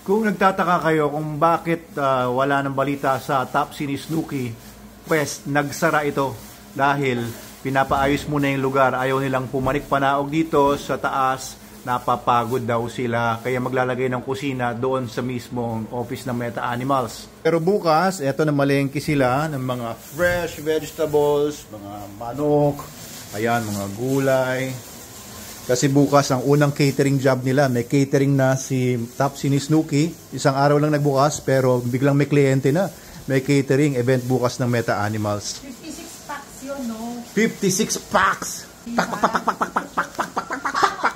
Kung nagtataka kayo kung bakit wala ng balita sa Topsy ni Snooki, pues nagsara ito dahil pinapaayos muna yung lugar. Ayaw nilang pumanik panaog dito sa taas, napapagod daw sila. Kaya maglalagay ng kusina doon sa mismong office ng Meta Animals. Pero bukas, eto na malengke sila ng mga fresh vegetables, mga manok, ayan, mga gulay. Kasi bukas ang unang catering job nila. May catering na si Topsy ni Snooki. Isang araw lang nagbukas pero biglang may kliyente na. May catering event bukas ng Meta Animals. 56 packs yun, no? 56 packs! Pak, pak, pak, pak, pak, pak, pak, pak, pak, pak, pak, pak.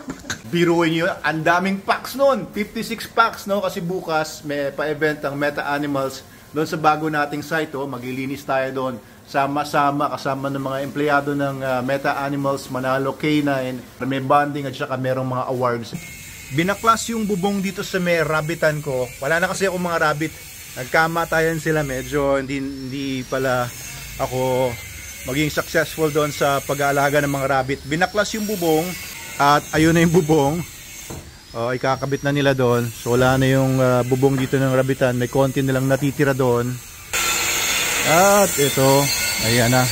Biruin nyo, ang daming packs nun. 56 packs, no? Kasi bukas may pa-event ang Meta Animals doon sa bago nating site. Oh. Maglilinis tayo doon. Sama-sama, kasama ng mga empleyado ng Meta Animals, Manalo K9. May bonding at saka merong mga awards. Binaklas yung bubong dito sa may rabbitan ko. Wala na kasi akong mga rabbit. Nagkamatayan sila. Medyo hindi pala ako maging successful doon sa pag-aalaga ng mga rabbit. Binaklas yung bubong at ayun na yung bubong. Ikakabit na nila doon. So wala na yung bubong dito ng rabbitan. May konti nilang natitira doon. At ito, ayan na.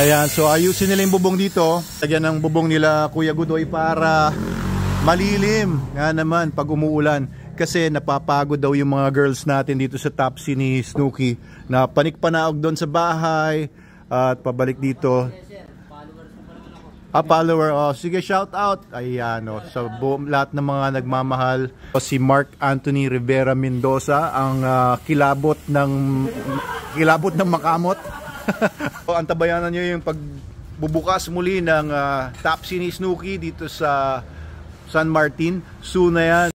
Ayan, so ayusin nila yung bubong dito. Lagyan ng bubong nila Kuya Gudoy para malilim nga naman pag umuulan. Kasi napapagod daw yung mga girls natin dito sa Topsy ni Snooki na panikpanaog doon sa bahay at pabalik dito. Follower, sige, shout out. Ayan, sa lahat ng mga nagmamahal. Si Mark Anthony Rivera Mendoza, ang kilabot ng makamot. Antabayanan nyo yung pagbubukas muli ng Topsy ni Snooki dito sa San Martin. Soon na yan.